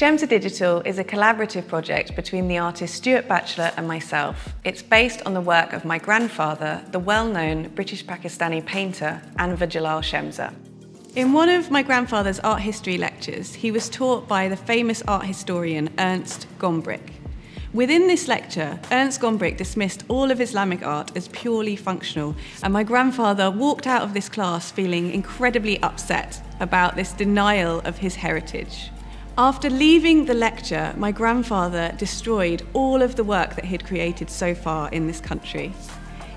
Shemza.digital is a collaborative project between the artist Stuart Batchelor and myself. It's based on the work of my grandfather, the well-known British Pakistani painter Anwar Jalal Shemza. In one of my grandfather's art history lectures, he was taught by the famous art historian Ernst Gombrich. Within this lecture, Ernst Gombrich dismissed all of Islamic art as purely functional, and my grandfather walked out of this class feeling incredibly upset about this denial of his heritage. After leaving the lecture, my grandfather destroyed all of the work that he'd created so far in this country.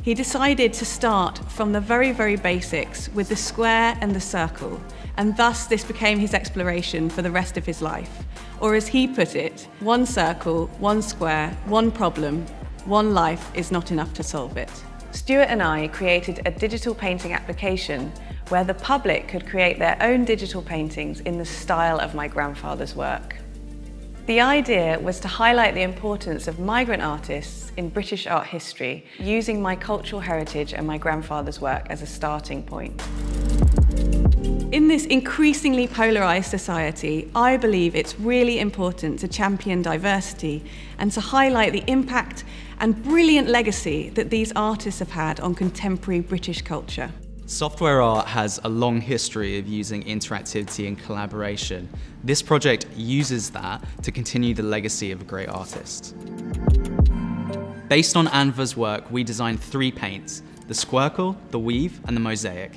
He decided to start from the very, very basics with the square and the circle, and thus this became his exploration for the rest of his life. Or as he put it, one circle, one square, one problem, one life is not enough to solve it. Stuart and I created a digital painting application where the public could create their own digital paintings in the style of my grandfather's work. The idea was to highlight the importance of migrant artists in British art history, using my cultural heritage and my grandfather's work as a starting point. In this increasingly polarised society, I believe it's really important to champion diversity and to highlight the impact and brilliant legacy that these artists have had on contemporary British culture. Software art has a long history of using interactivity and collaboration. This project uses that to continue the legacy of a great artist. Based on Anwar's work, we designed 3 paints: the squircle, the weave, and the mosaic.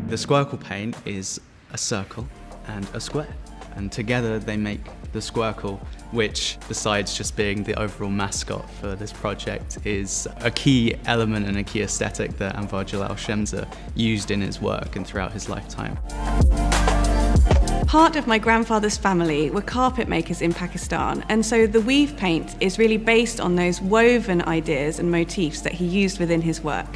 The squircle paint is a circle and a square, and together they make the squircle, which, besides just being the overall mascot for this project, is a key element and a key aesthetic that Anwar Jalal Shemza used in his work and throughout his lifetime. Part of my grandfather's family were carpet makers in Pakistan, and so the weave paint is really based on those woven ideas and motifs that he used within his work.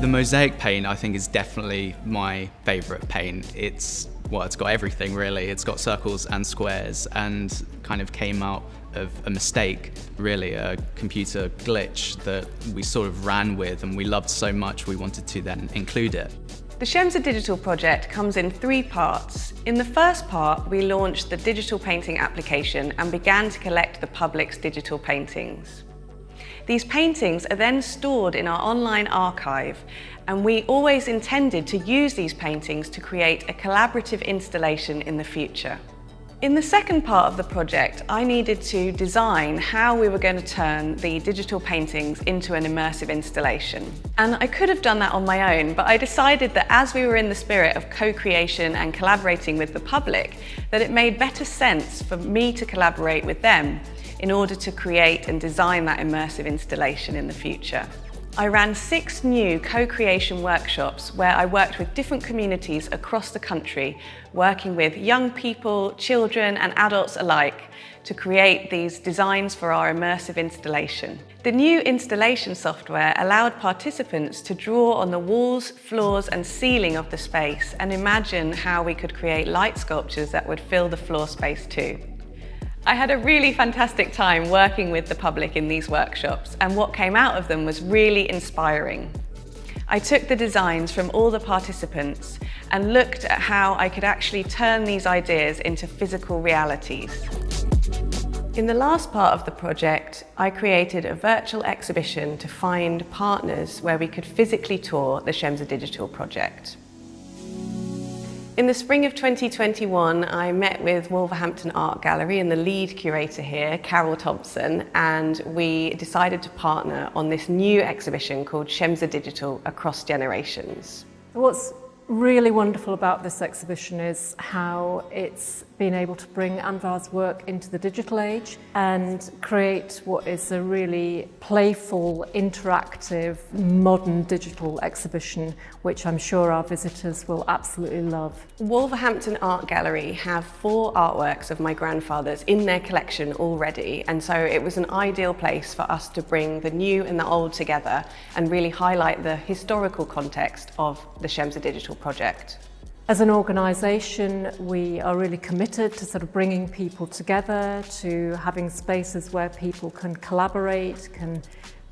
The mosaic paint, I think, is definitely my favourite paint. It's got everything really. It's got circles and squares, and kind of came out of a mistake, really, a computer glitch that we sort of ran with and we loved so much we wanted to then include it. The Shemza.digital project comes in 3 parts. In the first part, we launched the digital painting application and began to collect the public's digital paintings. These paintings are then stored in our online archive, and we always intended to use these paintings to create a collaborative installation in the future. In the second part of the project, I needed to design how we were going to turn the digital paintings into an immersive installation. And I could have done that on my own, but I decided that as we were in the spirit of co-creation and collaborating with the public, that it made better sense for me to collaborate with them in order to create and design that immersive installation in the future. I ran 6 new co-creation workshops where I worked with different communities across the country, working with young people, children and adults alike to create these designs for our immersive installation. The new installation software allowed participants to draw on the walls, floors and ceiling of the space and imagine how we could create light sculptures that would fill the floor space too. I had a really fantastic time working with the public in these workshops, and what came out of them was really inspiring. I took the designs from all the participants and looked at how I could actually turn these ideas into physical realities. In the last part of the project, I created a virtual exhibition to find partners where we could physically tour the Shemza.digital project. In the spring of 2021, I met with Wolverhampton Art Gallery and the lead curator here, Carol Thompson, and we decided to partner on this new exhibition called Shemza.digital Across Generations. What's really wonderful about this exhibition is how it's been able to bring Anwar's work into the digital age and create what is a really playful, interactive, modern digital exhibition, which I'm sure our visitors will absolutely love. Wolverhampton Art Gallery have 4 artworks of my grandfather's in their collection already, and so it was an ideal place for us to bring the new and the old together and really highlight the historical context of the Shemza.digital project. As an organisation, we are really committed to sort of bringing people together, to having spaces where people can collaborate, can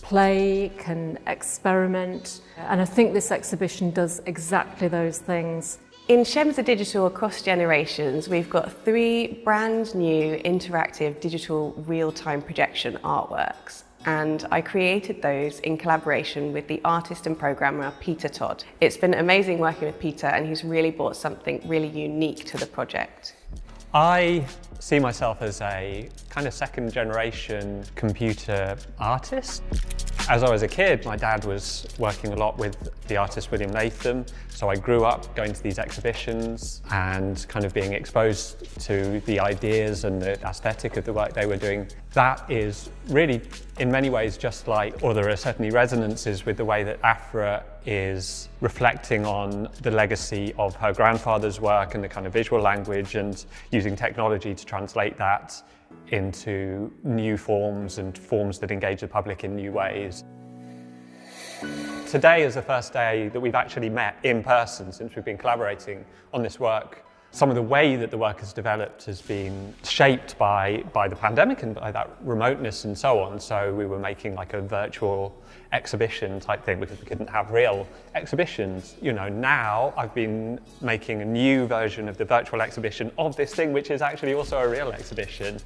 play, can experiment, and I think this exhibition does exactly those things. In Shemza.digital Across Generations, we've got 3 brand new interactive digital real-time projection artworks, and I created those in collaboration with the artist and programmer Peter Todd. It's been amazing working with Peter, and he's really brought something really unique to the project. I see myself as a kind of second generation computer artist. As I was a kid, my dad was working a lot with the artist William Latham, so I grew up going to these exhibitions and kind of being exposed to the ideas and the aesthetic of the work they were doing. That is really, in many ways, just like, or there are certainly resonances with the way that Aphra is reflecting on the legacy of her grandfather's work and the kind of visual language and using technology to translate that into new forms and forms that engage the public in new ways. Today is the first day that we've actually met in person since we've been collaborating on this work. Some of the way that the work has developed has been shaped by the pandemic and by that remoteness and so on. So we were making like a virtual exhibition type thing because we couldn't have real exhibitions. You know, now I've been making a new version of the virtual exhibition of this thing, which is actually also a real exhibition.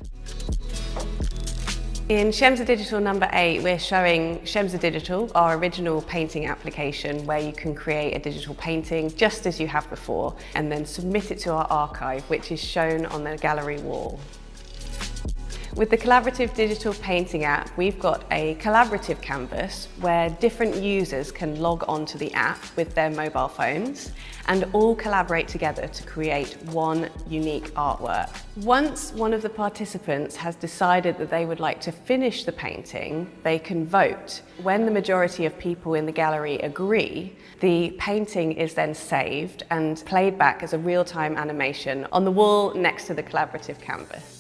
In Shemza.digital number 8, we're showing Shemza.digital, our original painting application where you can create a digital painting just as you have before and then submit it to our archive, which is shown on the gallery wall. With the collaborative digital painting app, we've got a collaborative canvas where different users can log onto the app with their mobile phones and all collaborate together to create one unique artwork. Once one of the participants has decided that they would like to finish the painting, they can vote. When the majority of people in the gallery agree, the painting is then saved and played back as a real-time animation on the wall next to the collaborative canvas.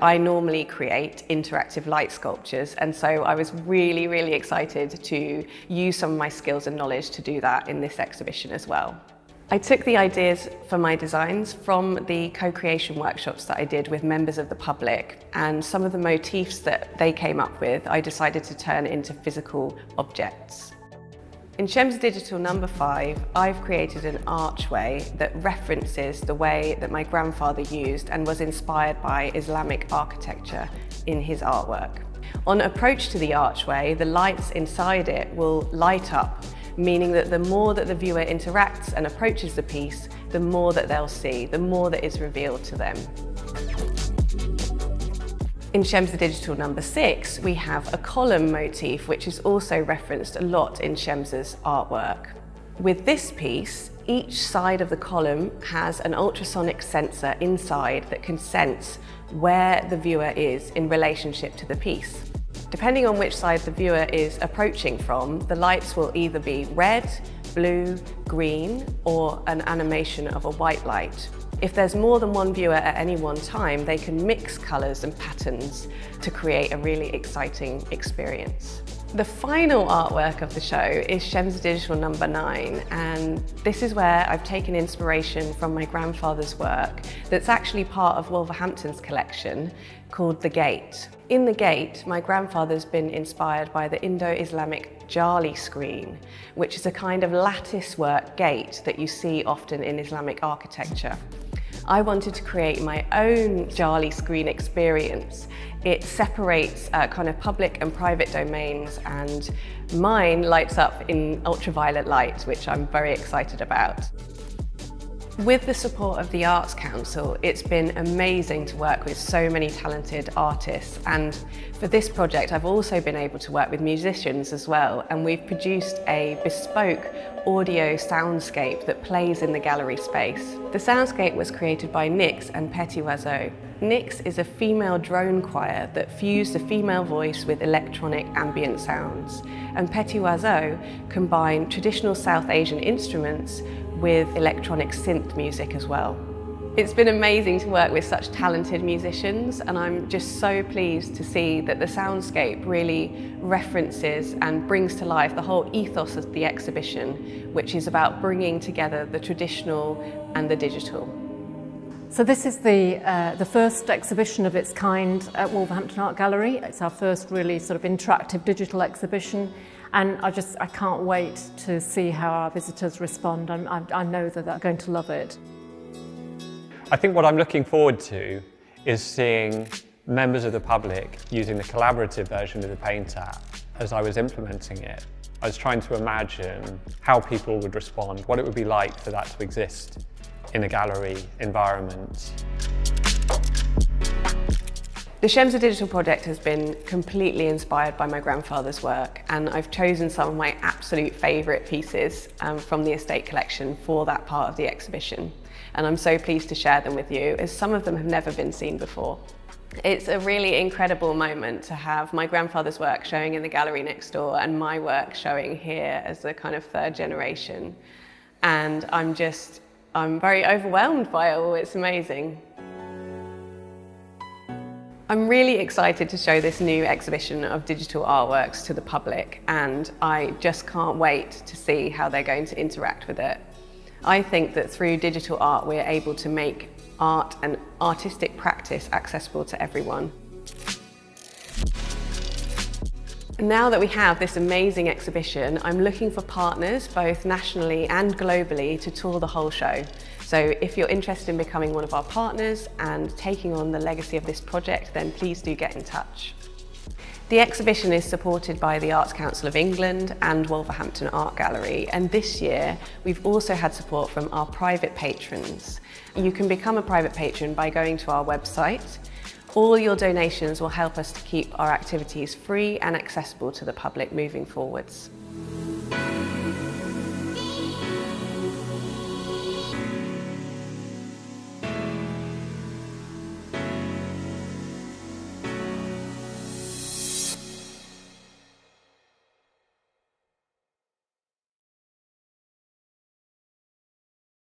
I normally create interactive light sculptures, and so I was really excited to use some of my skills and knowledge to do that in this exhibition as well. I took the ideas for my designs from the co-creation workshops that I did with members of the public, and some of the motifs that they came up with I decided to turn into physical objects. In Shemza.digital number 5, I've created an archway that references the way that my grandfather used and was inspired by Islamic architecture in his artwork. On approach to the archway, the lights inside it will light up, meaning that the more that the viewer interacts and approaches the piece, the more that they'll see, the more that is revealed to them. In Shemza.digital number 6, we have a column motif which is also referenced a lot in Shemza's artwork. With this piece, each side of the column has an ultrasonic sensor inside that can sense where the viewer is in relationship to the piece. Depending on which side the viewer is approaching from, the lights will either be red, blue, green, or an animation of a white light. If there's more than one viewer at any one time, they can mix colours and patterns to create a really exciting experience. The final artwork of the show is Shemza.digital number 9, and this is where I've taken inspiration from my grandfather's work that's actually part of Wolverhampton's collection called The Gate. In The Gate, my grandfather's been inspired by the Indo-Islamic jali screen, which is a kind of lattice work gate that you see often in Islamic architecture. I wanted to create my own jali screen experience. It separates kind of public and private domains, and mine lights up in ultraviolet light, which I'm very excited about. With the support of the Arts Council, it's been amazing to work with so many talented artists, and for this project I've also been able to work with musicians as well, and we've produced a bespoke audio soundscape that plays in the gallery space. The soundscape was created by Nix and Petit Oiseau. Nix is a female drone choir that fused a female voice with electronic ambient sounds, and Petit Oiseau combined traditional South Asian instruments with electronic synth music as well. It's been amazing to work with such talented musicians, and I'm just so pleased to see that the soundscape really references and brings to life the whole ethos of the exhibition, which is about bringing together the traditional and the digital. So this is the first exhibition of its kind at Wolverhampton Art Gallery. It's our first really sort of interactive digital exhibition, and I can't wait to see how our visitors respond. I know that they're going to love it. I think what I'm looking forward to is seeing members of the public using the collaborative version of the Paint app. As I was implementing it, I was trying to imagine how people would respond, what it would be like for that to exist in a gallery environment. The shemza.digital project has been completely inspired by my grandfather's work, and I've chosen some of my absolute favourite pieces from the estate collection for that part of the exhibition. And I'm so pleased to share them with you, as some of them have never been seen before. It's a really incredible moment to have my grandfather's work showing in the gallery next door and my work showing here as the kind of third generation. And I'm very overwhelmed by it all. It's amazing. I'm really excited to show this new exhibition of digital artworks to the public, and I just can't wait to see how they're going to interact with it. I think that through digital art we're able to make art and artistic practice accessible to everyone. Now that we have this amazing exhibition, I'm looking for partners both nationally and globally to tour the whole show. So if you're interested in becoming one of our partners and taking on the legacy of this project, then please do get in touch. The exhibition is supported by the Arts Council of England and Wolverhampton Art Gallery, and this year we've also had support from our private patrons. You can become a private patron by going to our website. All your donations will help us to keep our activities free and accessible to the public moving forwards.